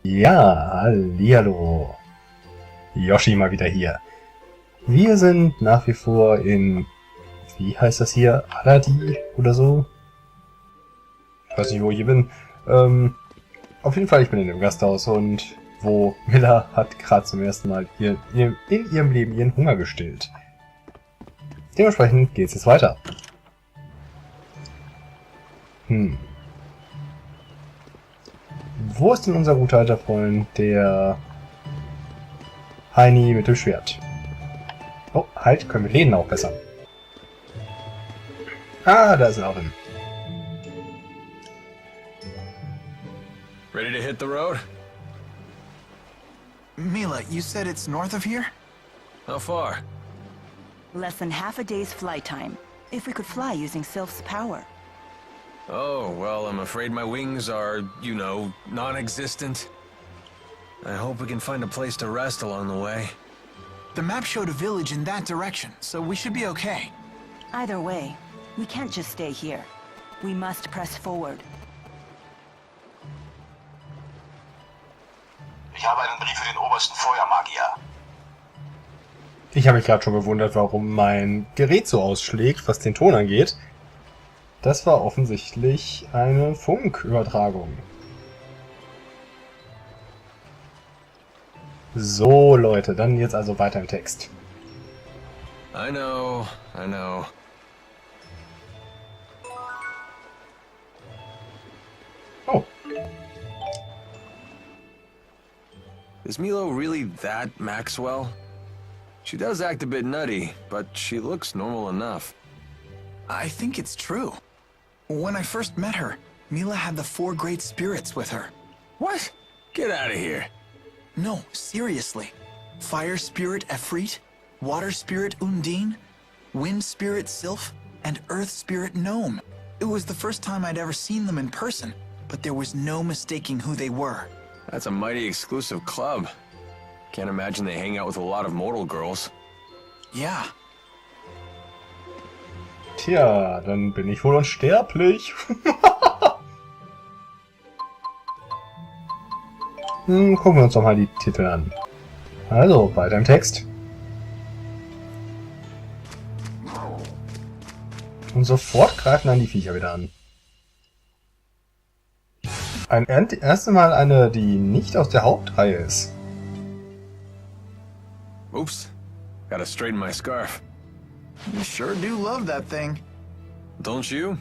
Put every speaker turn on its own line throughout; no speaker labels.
Ja, hallihallo. Yoshi mal wieder hier. Wir sind nach wie vor in, wie heißt das hier, Aladi oder so? Ich weiß nicht, wo ich hier bin. Auf jeden Fall, ich bin in dem Gasthaus und wo Milla hat gerade zum ersten Mal in ihrem Leben ihren Hunger gestillt. Dementsprechend geht's jetzt weiter. Wo ist denn unser guter alter Freund, der Eine mit dem Schwert? Oh, halt, können wir Läden auch bessern. Ah, da ist er auch hin.
Ready to hit the road?
Milla, you said it's north of here?
How far?
Less than half a day's flight time, if we could fly using Sylph's power.
Oh, well, I'm afraid my wings are, you know, non-existent. I hope we can find a place to rest along the way.
The map showed a village in that direction, so we should be okay.
Either way, we can't just stay here. We must press forward.
Ich habe einen Brief für den obersten Feuermagier.
Ich habe mich gerade schon gewundert, warum mein Gerät so ausschlägt, was den Ton angeht. Das war offensichtlich eine Funkübertragung. So, Leute, dann jetzt also weiter im Text.
I know.
Oh.
Is Milo really that Maxwell? She does act a bit nutty, but she looks normal enough.
I think it's true. When I first met her, Milla had the 4 great spirits with her.
What? Get out of here.
No, seriously. Fire spirit Efreet, water spirit Undine, wind spirit Sylph, and earth spirit Gnome. It was the first time I'd ever seen them in person, but there was no mistaking who they were.
That's a mighty exclusive club. Can't imagine they hang out with a lot of mortal girls.
Yeah.
Tja, dann bin ich wohl unsterblich. Gucken wir uns doch mal die Titel an. Also, weiter im Text. Und sofort greifen dann die Viecher wieder an. Erst einmal eine, die nicht aus der Hauptreihe ist.
Oops. Gotta straighten my scarf.
You sure do love that thing.
Don't you?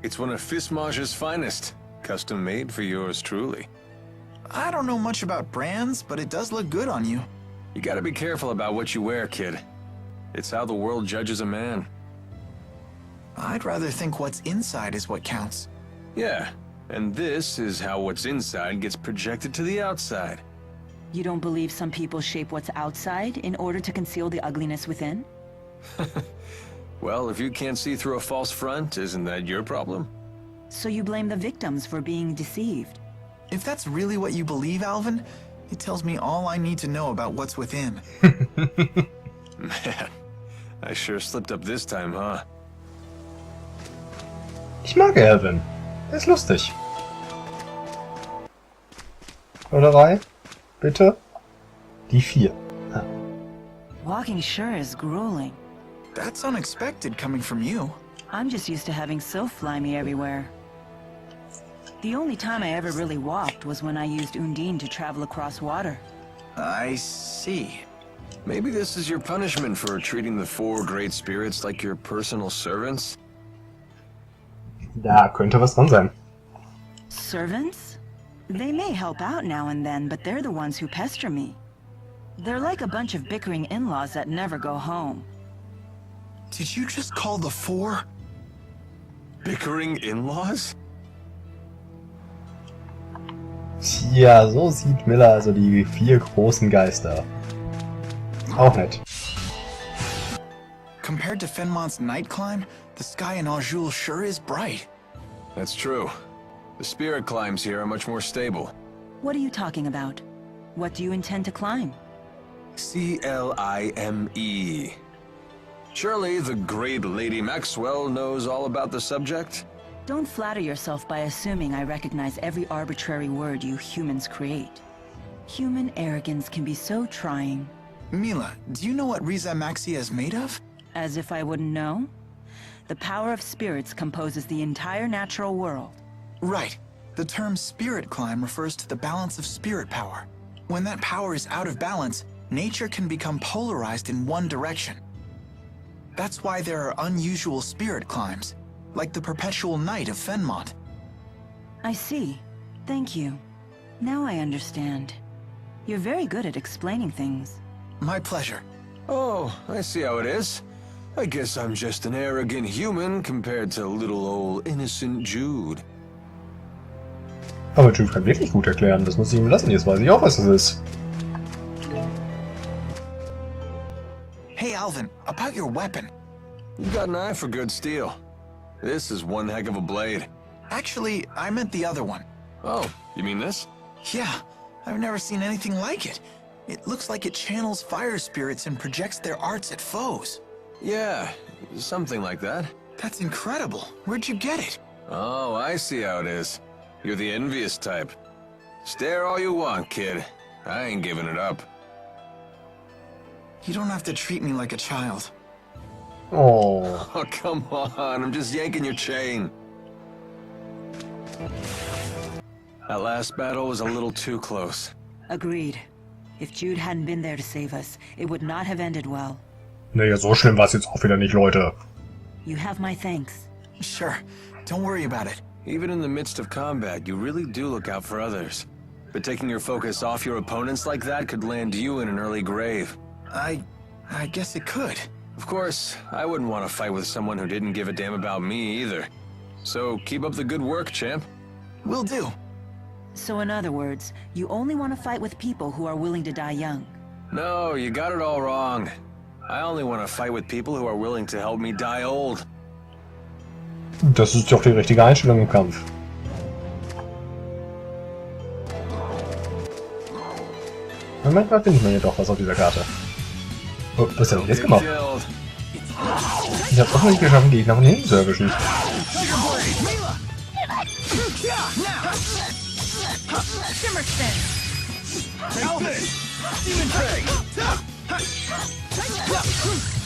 It's one of Fismage's finest. Custom made for yours truly.
I don't know much about brands, but it does look good on you.
You gotta be careful about what you wear, kid. It's how the world judges a man.
I'd rather think what's inside is what counts.
Yeah, and this is how what's inside gets projected to the outside.
You don't believe some people shape what's outside in order to conceal the ugliness within?
Well, if you can't see through a false front, isn't that your problem?
So you blame the victims for being deceived?
If that's really what you believe, Alvin, it tells me all I need to know about what's within.
Man, I sure slipped up this time, huh?
Ich mag Alvin. Er ist lustig. Oder bitte? Die 4. Ah.
Walking sure is grueling.
That's unexpected coming from you.
I'm just used to having Sylph fly me everywhere. The only time I ever really walked was when I used Undine to travel across water.
I see.
Maybe this is your punishment for treating the 4 great spirits like your personal servants?
Da könnte was dran sein.
Servants? They may help out now and then, but they're the ones who pester me. They're like a bunch of bickering in-laws that never go home.
Did you just call the 4?
Bickering in-laws?
Tja, so sieht Milla also die 4 großen Geister. Auch nett.
Compared to Fenmont's night climb, the sky in Aujul sure is bright.
That's true. The spirit climbs here are much more stable.
What are you talking about? What do you intend to climb?
Climbe. Surely the great Lady Maxwell knows all about the subject?
Don't flatter yourself by assuming I recognize every arbitrary word you humans create. Human arrogance can be so trying.
Milla, do you know what Riza Maxia is made of?
As if I wouldn't know? The power of spirits composes the entire natural world.
Right. The term spirit climb refers to the balance of spirit power. When that power is out of balance, nature can become polarized in one direction. That's why there are unusual spirit climbs, like the perpetual night of Fenmont.
I see. Thank you. Now I understand. You're very good at explaining things.
My pleasure.
Oh, I see how it is. I guess I'm just an arrogant human compared to little old innocent Jude.
Aber Jude kann wirklich gut erklären, das muss ich ihm lassen, jetzt weiß ich auch, was das ist.
Hey Alvin, about your weapon.
You got an eye for good steel. This is one heck of a blade.
Actually, I meant the other one.
Oh, you mean this?
Yeah, I've never seen anything like it. It looks like it channels fire spirits and projects their arts at foes.
Yeah, something like that.
That's incredible. Where'd you get it?
Oh, I see how it is. You're the envious type. Stare all you want, kid. I ain't giving it up.
You don't have to treat me like a child.
Oh.
Oh, come on. I'm just yanking your chain. That last battle was a little too close.
Agreed. If Jude hadn't been there to save us, it would not have ended well.
Naja, so schlimm war es jetzt auch wieder nicht, Leute.
You have my thanks.
Sure, don't worry about it.
Even in the midst of combat, you really do look out for others. But taking your focus off your opponents like that could land you in an early grave.
I guess it could.
Of course, I wouldn't want to fight with someone who didn't give a damn about me either. So keep up the good work, champ.
Will do.
So in other words, you only want to fight with people who are willing to die young.
No, you got it all wrong. I only want to fight with people who are willing to help me die old.
Das ist doch die richtige Einstellung im Kampf. Und manchmal findet man ja doch was auf dieser Karte. Oh, was hat er jetzt gemacht? Ich hab's auch nicht geschafft, den Gegner von hinten zu erwischen.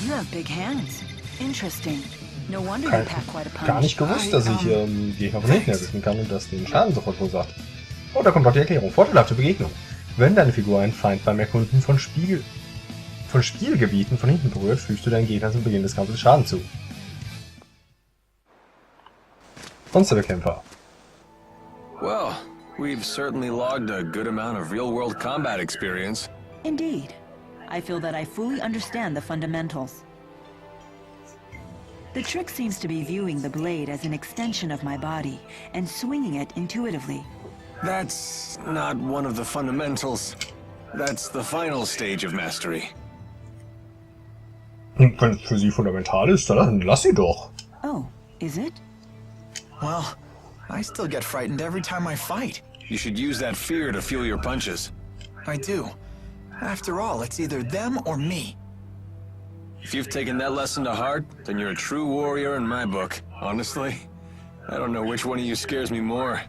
You have big hands. Interesting. No wonder you pack quite a punch.
Gar nicht gewusst, dass ich Gegner von hinten erwischen kann und das den Schaden sofort verursacht. Oh, da kommt doch die Erklärung. Vorteilhafte Begegnung. Wenn deine Figur einen Feind beim Erkunden von Spielgebieten von hinten berührt, fügst du deinen Gegner zum Beginn des Kampfes Schaden zu. Monsterbekämpfer.
Well, we've certainly logged a good amount of real-world combat experience.
Indeed. I feel that I fully understand the fundamentals. The trick seems to be viewing the blade as an extension of my body and swinging it intuitively.
That's not one of the fundamentals. That's the final stage of mastery.
Wenn es für sie fundamental ist, dann lass sie doch.
Oh, is it?
Well, I still get frightened every time I fight.
You should use that fear to fuel your punches.
I do. After all, it's either them or me.
If you've taken that lesson to heart, then you're a true warrior in my book. Honestly, I don't know which one of you scares me more.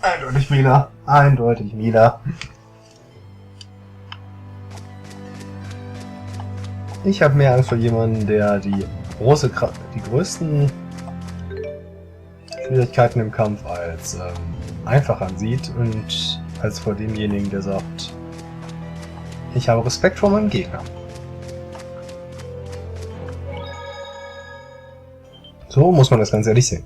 Eindeutig Milla. Eindeutig Milla. Ich habe mehr Angst vor jemandem, der die größten Schwierigkeiten im Kampf als einfach ansieht und als vor demjenigen, der sagt, ich habe Respekt vor meinem Gegner. So muss man das ganz ehrlich sehen.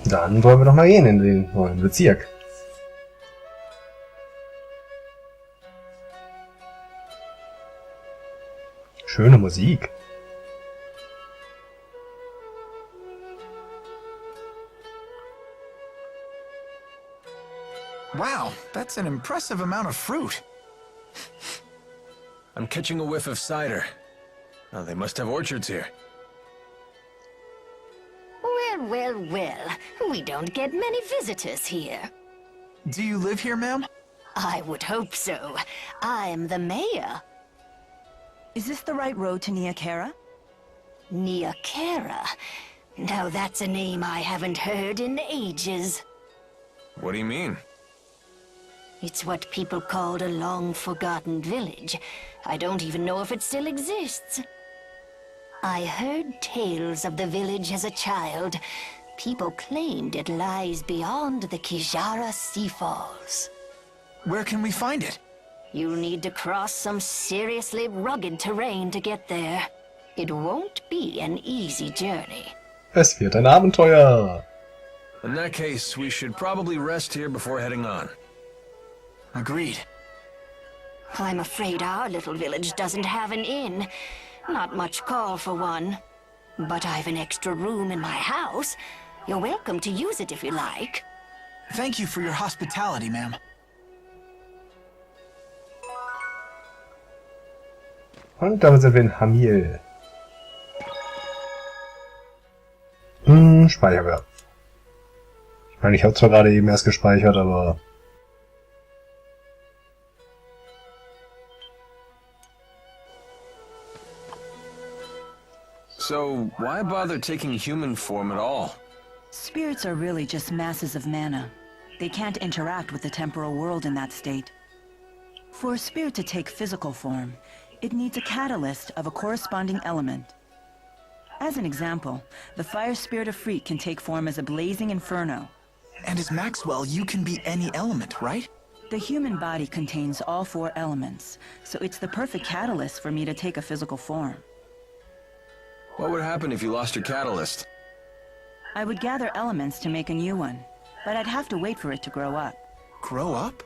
Dann wollen wir doch mal gehen in den neuen Bezirk. Schöne Musik.
Wow, that's an impressive amount of fruit.
I'm catching a whiff of cider. Oh, they must have orchards here.
Well, we don't get many visitors here.
Do you live here, ma'am?
I would hope so. I'm the mayor.
Is this the right road to Neokera?
Neokera. Now that's a name I haven't heard in ages.
What do you mean?
It's what people called a long-forgotten village. I don't even know if it still exists. I heard tales of the village as a child. People claimed it lies beyond the Kijara Sea Falls.
Where can we find it?
You'll need to cross some seriously rugged terrain to get there. It won't be an easy journey.
Es wird ein Abenteuer.
In that case, we should probably rest here before heading on.
Agreed.
I'm afraid our little village doesn't have an inn. Not much call for one. But I've an extra room in my house. You're welcome to use it if you like.
Thank you for your hospitality, ma'am.
Und damit sind wir in Hamil. Speicherwert. Ich meine, ich habe zwar gerade eben erst gespeichert, aber...
So, why bother taking human form at all?
Spirits are really just masses of mana. They can't interact with the temporal world in that state. For a spirit to take physical form, it needs a catalyst of a corresponding element. As an example, the fire spirit of Freak can take form as a blazing inferno.
And as Maxwell, you can be any element, right?
The human body contains all 4 elements, so it's the perfect catalyst for me to take a physical form.
What would happen if you lost your catalyst?
I would gather elements to make a new one, but I'd have to wait for it to grow up.
Grow up?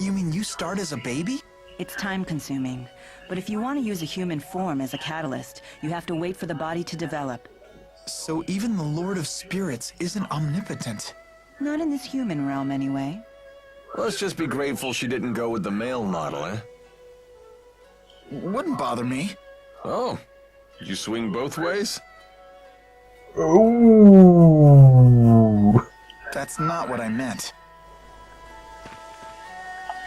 You mean you start as a baby?
It's time-consuming, but if you want to use a human form as a catalyst, you have to wait for the body to develop.
So even the Lord of Spirits isn't omnipotent.
Not in this human realm, anyway.
Let's just be grateful she didn't go with the male model, eh?
Wouldn't bother me.
Oh, you swing both ways?
Oh.
That's not what I meant.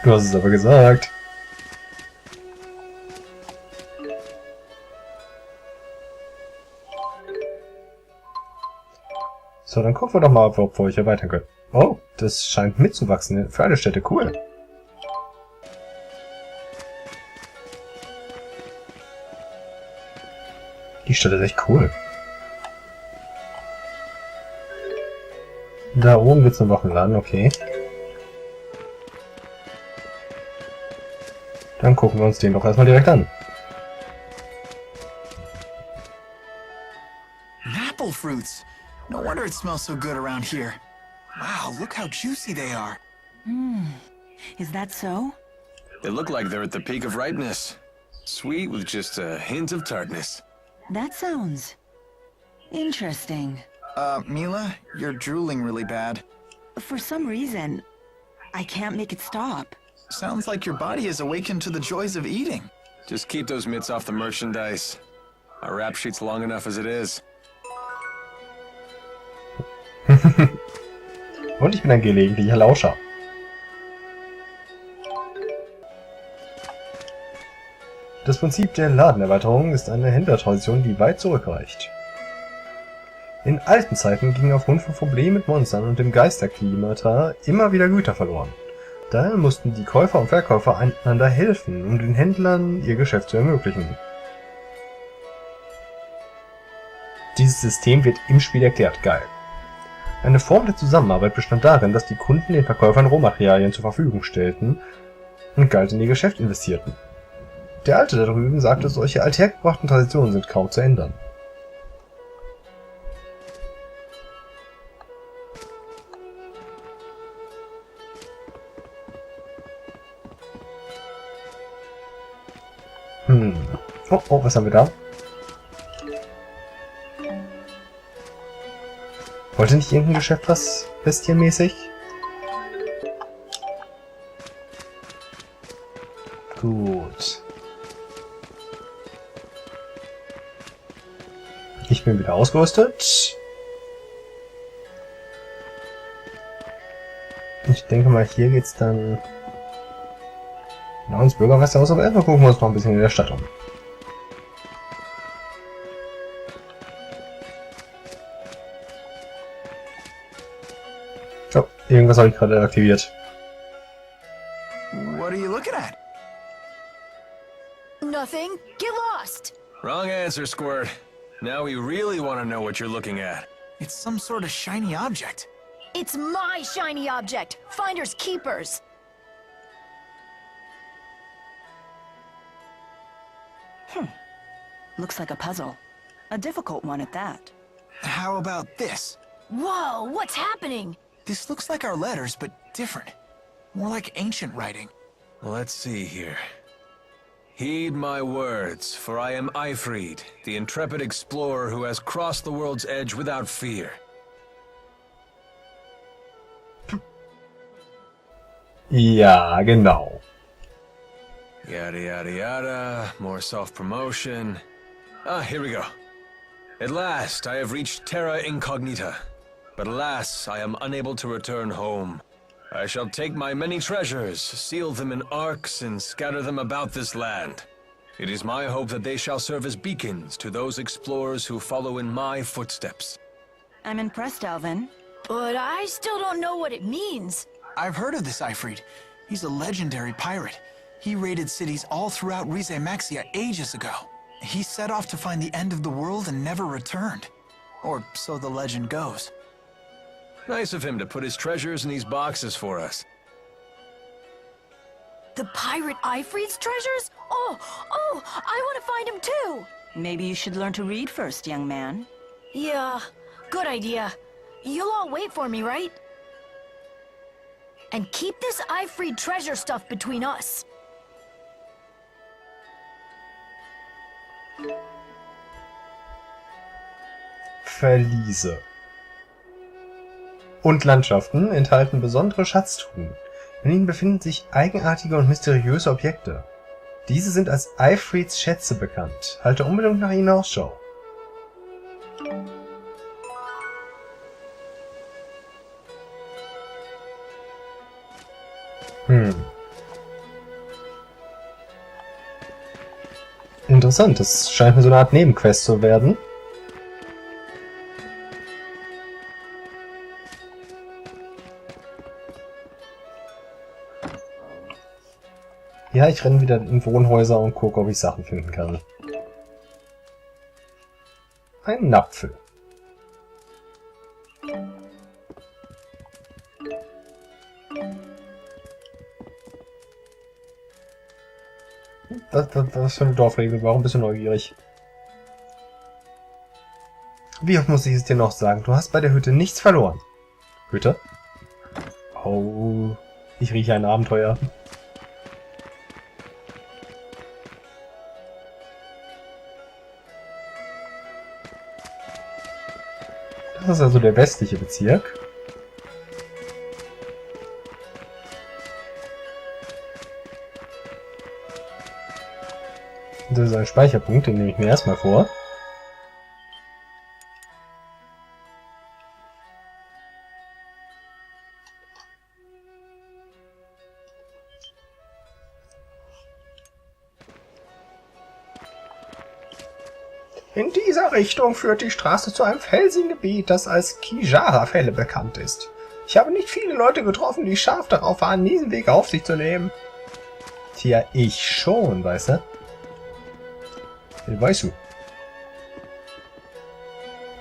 Du hast es aber gesagt. So, dann gucken wir doch mal, ob wir euch erweitern können. Oh, das scheint mitzuwachsen. Für alle Städte, cool. Die Stadt ist echt cool. Da oben gibt's einen Wochenladen, okay. Dann gucken wir uns den doch erstmal direkt an.
Apple fruits. No wonder it smells so good around here. Wow, look how juicy they are.
Is that so?
They look like they're at the peak of ripeness. Sweet with just a hint of tartness.
That sounds... interesting.
Milla, you're drooling really bad.
For some reason, I can't make it stop.
Sounds like your body has awakened to the joys of eating.
Just keep those mitts off the merchandise. Our rap sheet's long enough as it is.
Und ich bin ein gelegentlicher Lauscher. Das Prinzip der Ladenerweiterung ist eine Händlertradition, die weit zurückreicht. In alten Zeiten gingen aufgrund von Problemen mit Monstern und dem Geisterklimata immer wieder Güter verloren. Daher mussten die Käufer und Verkäufer einander helfen, um den Händlern ihr Geschäft zu ermöglichen. Dieses System wird im Spiel erklärt. Geil. Eine Form der Zusammenarbeit bestand darin, dass die Kunden den Verkäufern Rohmaterialien zur Verfügung stellten und Geld in ihr Geschäft investierten. Der Alte da drüben sagte, solche althergebrachten Traditionen sind kaum zu ändern. Oh, oh, was haben wir da? Wollte nicht irgendein Geschäft was bestienmäßig? Gut. Ich bin wieder ausgerüstet. Ich denke mal, hier geht's dann Genau, ins Bürgermeisterhaus, aber erstmal gucken wir uns noch ein bisschen in der Stadt um. Oh, irgendwas habe ich gerade aktiviert.
What are you looking at?
Nothing. Get lost.
Wrong answer, Squirt. Now we really want to know what you're looking at.
It's some sort of shiny object.
It's my shiny object. Finders keepers.
Looks like a puzzle. A difficult one at that.
How about this?
Whoa, what's happening?
This looks like our letters, but different. More like ancient writing.
Let's see here. Heed my words, for I am Eifried, the intrepid explorer who has crossed the world's edge without fear.
Ja, genau.
Yada yada yada, more self-promotion. Ah, here we go. At last, I have reached Terra Incognita. But alas, I am unable to return home. I shall take my many treasures, seal them in arks, and scatter them about this land. It is my hope that they shall serve as beacons to those explorers who follow in my footsteps.
I'm impressed, Alvin.
But I still don't know what it means.
I've heard of this Eifried. He's a legendary pirate. He raided cities all throughout Rize Maxia ages ago. He set off to find the end of the world and never returned. Or so the legend goes.
Nice of him to put his treasures in these boxes for us.
The pirate Eifried's treasures? Oh, I want to find him too.
Maybe you should learn to read first, young man.
Yeah, good idea. You'll all wait for me, right? And keep this Eifried treasure stuff between us.
Verliese. Und Landschaften enthalten besondere Schatztruhen. In ihnen befinden sich eigenartige und mysteriöse Objekte. Diese sind als Eifrieds Schätze bekannt. Halte unbedingt nach ihnen Ausschau. Interessant, das scheint mir so eine Art Nebenquest zu werden. Ja, ich renne wieder in Wohnhäuser und gucke, ob ich Sachen finden kann. Ein Napfel. Was für eine Dorfregel? Warum bist du neugierig? Wie oft muss ich es dir noch sagen? Du hast bei der Hütte nichts verloren. Hütte? Oh, ich rieche ein Abenteuer. Das ist also der westliche Bezirk. Das ist ein Speicherpunkt, den nehme ich mir erstmal vor. In dieser Richtung führt die Straße zu einem felsigen Gebiet, das als Kijara-Fälle bekannt ist. Ich habe nicht viele Leute getroffen, die scharf darauf waren, diesen Weg auf sich zu nehmen. Tja, ich schon, weißt du? Weißt du.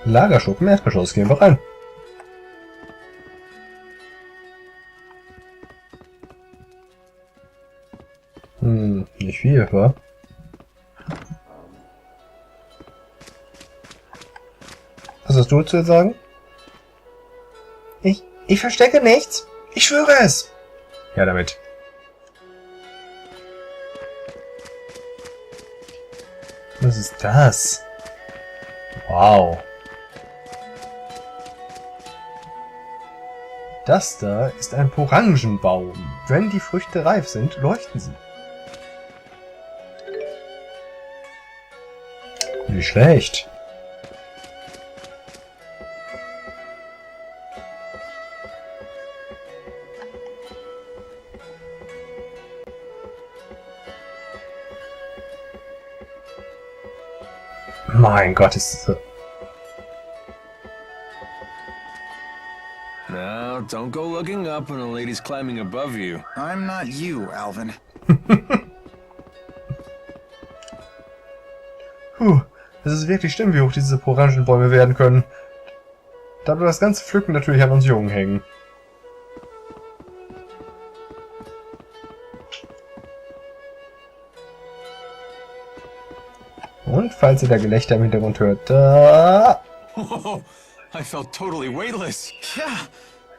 Lagerschuppen, Erdgeschoss, gehen wir rein. Nicht viel, wa? Was hast du zu sagen? Ich verstecke nichts. Ich schwöre es. Ja, damit. Was ist das? Wow. Das da ist ein Orangenbaum. Wenn die Früchte reif sind, leuchten sie. Nicht schlecht. Mein Gott, ist das...
Now, don't go looking up when a lady's climbing above you.
I'm not you, Alvin.
Puh, es ist wirklich schlimm, wie hoch diese Orangenbäume werden können. Da wird das ganze Pflücken natürlich an uns Jungen hängen. Und falls ihr da Gelächter im Hintergrund hört, da...
Whoa, I felt totally weightless.
Yeah,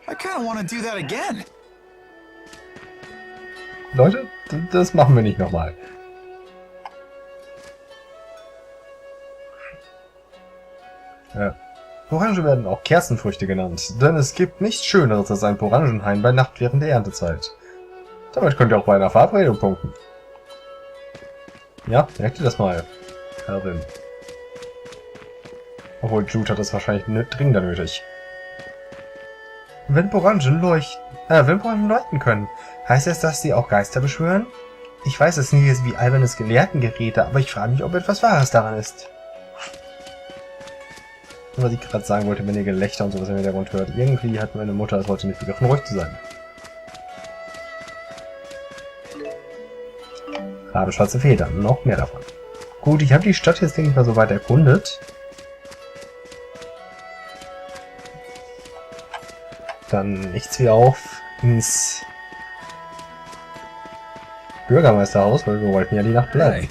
I kind of want to do that again.
Leute, das machen wir nicht nochmal. Orangen werden auch Kerzenfrüchte genannt, denn es gibt nichts Schöneres als ein Orangenhain bei Nacht während der Erntezeit. Damit könnt ihr auch bei einer Verabredung punkten. Ja, merkt ihr das mal, Alvin. Obwohl Jude hat das wahrscheinlich dringender nötig. Wenn Orangen leuchten können, heißt das, dass sie auch Geister beschwören? Ich weiß, es nicht ist wie albernes Gelehrtengerede, aber ich frage mich, ob etwas Wahres daran ist. Was ich gerade sagen wollte, wenn ihr Gelächter und sowas im Hintergrund hört. Irgendwie hat meine Mutter es heute nicht begriffen, ruhig zu sein. Habe schwarze Federn, noch mehr davon. Gut, ich habe die Stadt jetzt, denke ich mal, so weit erkundet. Dann nichts wie auf ins Bürgermeisterhaus, weil wir wollten ja die Nacht bleiben.
Hey,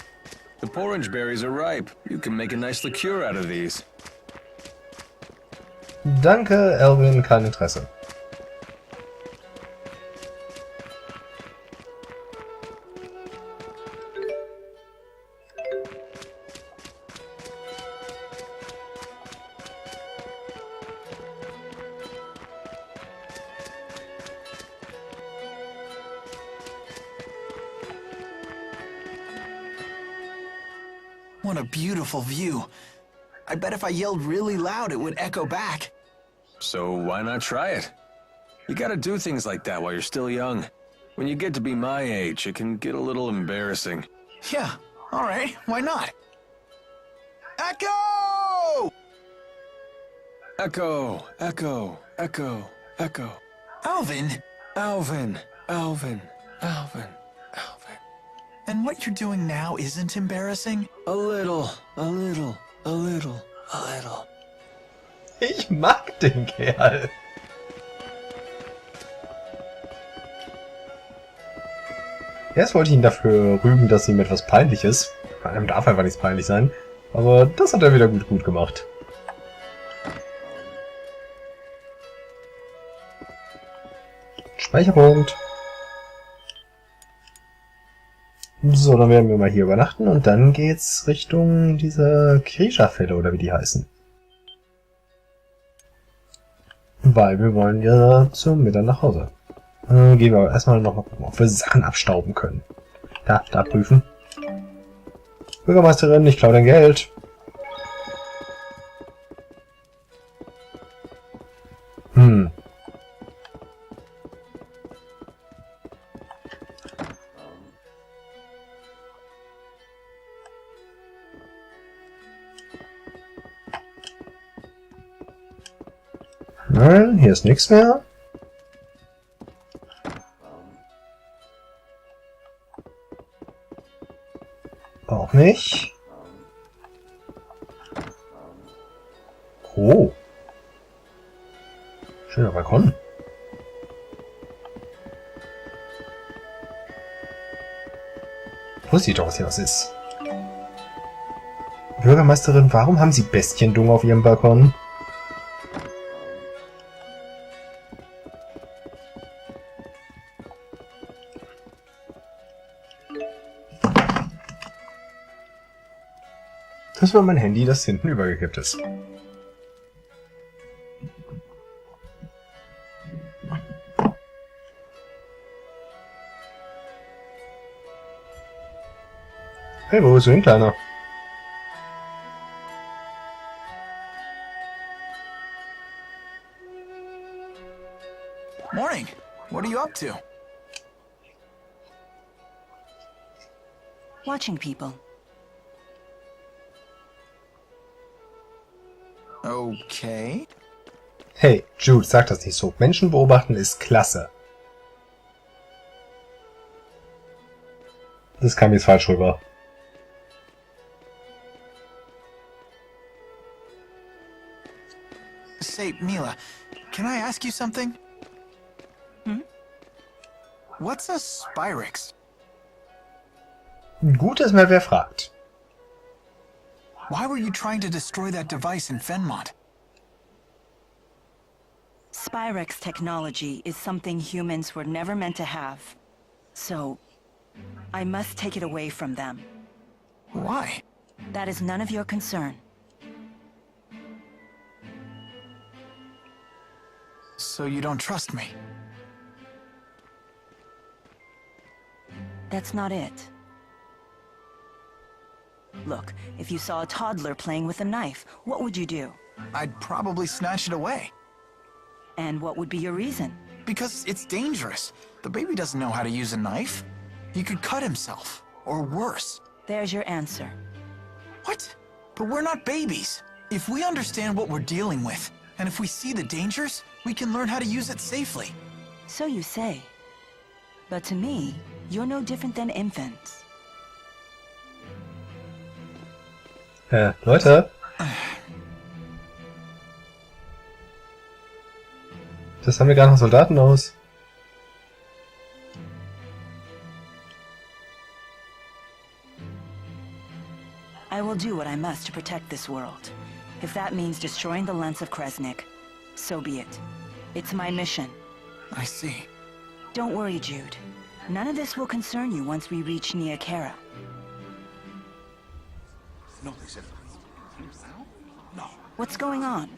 the porridge berries are ripe. You can make a nice liqueur out of these.
Danke, Alvin, kein Interesse.
What a beautiful view. I bet if I yelled really loud, it would echo back.
So why not try it? You gotta do things like that while you're still young. When you get to be my age, it can get a little embarrassing.
Yeah, all right, why not? Echo!
Echo, echo, echo, echo.
Alvin,
Alvin, Alvin, Alvin, Alvin.
and what you're doing now isn't embarrassing?
A little, a little, a little, a little.
Ich mag den Kerl. Erst wollte ich ihn dafür rügen, dass ihm etwas peinlich ist. Bei einem darf einfach nichts peinlich sein. Aber das hat er wieder gut gemacht. Speicherpunkt. So, dann werden wir mal hier übernachten und dann geht's Richtung dieser Krisha-Fälle oder wie die heißen. Weil wir wollen ja zum Mittag nach Hause. Gehen wir aber erstmal noch mal gucken, ob wir Sachen abstauben können. Da prüfen. Bürgermeisterin, ich klaue dein Geld. Nein, hier ist nichts mehr. Auch nicht. Oh. Schöner Balkon. Wusste ich doch, was hier was ist. Bürgermeisterin, warum haben Sie Bestiendung auf Ihrem Balkon? Das war mein Handy, das hinten übergekippt ist. Hey, wo bist du hin, Kleiner?
Morning. What are you up to?
Watching people.
Okay.
Hey, Jude, sag das nicht so. Menschen beobachten ist klasse. Das kam jetzt falsch rüber.
Say, Milla, can I ask you something? What's a Spyrix?
Gut, dass mal wer fragt.
Why were you trying to destroy that device in Fenmont?
Spyrex technology is something humans were never meant to have. So, I must take it away from them.
Why?
That is none of your concern.
So you don't trust me?
That's not it. Look, if you saw a toddler playing with a knife, what would you do?
I'd probably snatch it away.
And what would be your reason?
Because it's dangerous. The baby doesn't know how to use a knife. He could cut himself, or worse.
There's your answer.
What? But we're not babies. If we understand what we're dealing with, and if we see the dangers, we can learn how to use it safely.
So you say. But to me, you're no different than infants.
Leute. Das haben wir gar noch Soldaten aus.
I will do what I must to protect this world. If that means destroying the lens of Kresnik, so be it. It's my mission.
I see.
Don't worry, Jude. None of this will concern you once we reach Niakara. What's going on?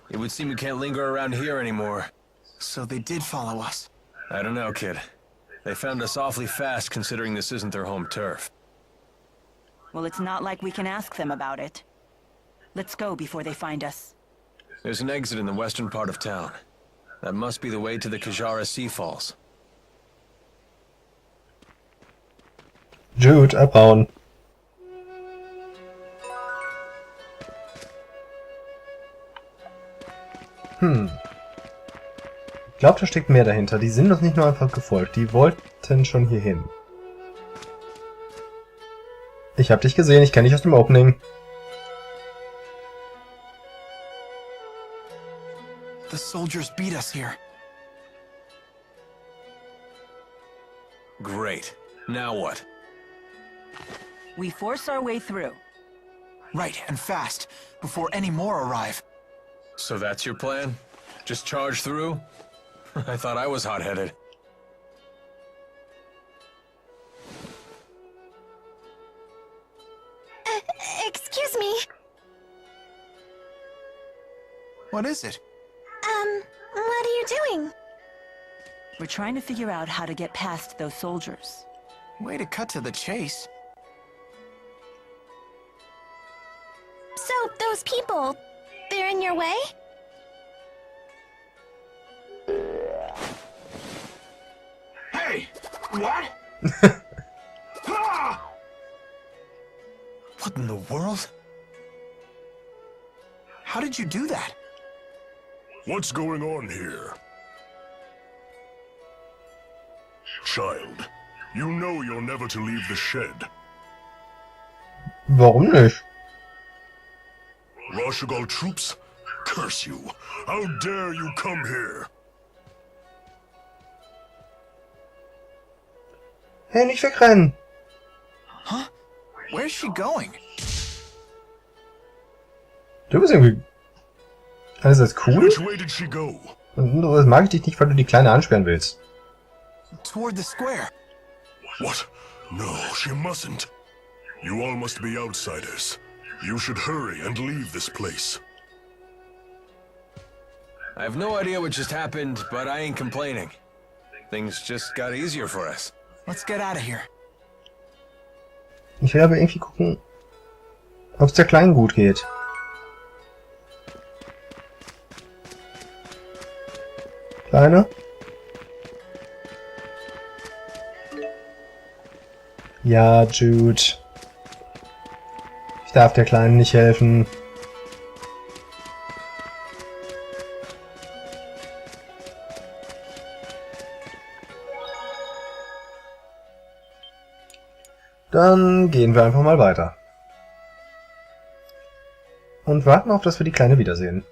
It would seem we can't linger around here anymore.
So they did follow us.
I don't know, kid. They found us awfully fast considering this isn't their home turf.
Well, it's not like we can ask them about it. Let's go before they find us.
There's an exit in the western part of town. That must be the way to the Kajara Sea Falls.
Jude, abhauen. Ich glaube, da steckt mehr dahinter. Die sind uns nicht nur einfach gefolgt. Die wollten schon hier hin. Ich habe dich gesehen. Ich kenne dich aus dem Opening.
The soldiers beat us here.
Great. Now what?
We force our way through.
Right, and fast, before any more arrive.
So that's your plan? Just charge through? I thought I was hot-headed.
Excuse me.
What is it?
What are you doing?
We're trying to figure out how to get past those soldiers.
Way to cut to the chase.
So, those people, they're in your way?
Hey! What?
What in the world? How did you do that?
What's going on here? Child, you know you're never to leave the shed.
Warum nicht?
Rashugal troops? Curse you! How dare you come here?
Hey, nicht wegrennen!
Huh? Where's she going?
Du bist irgendwie... Einerseits cool,
Which way did she go?
und andererseits mag ich dich nicht, weil du die Kleine ansperren willst.
Toward the square.
What? No, she mustn't. You all must be outsiders. You should hurry and leave this place.
I have no idea what just happened, but I ain't complaining. Things just got easier for us.
Let's get out of here.
Ich will aber irgendwie gucken, ob es der Kleinen gut geht. Kleine? Ja, Jude. Ich darf der Kleinen nicht helfen. Dann gehen wir einfach mal weiter. Und warten auf, dass wir die Kleine wiedersehen.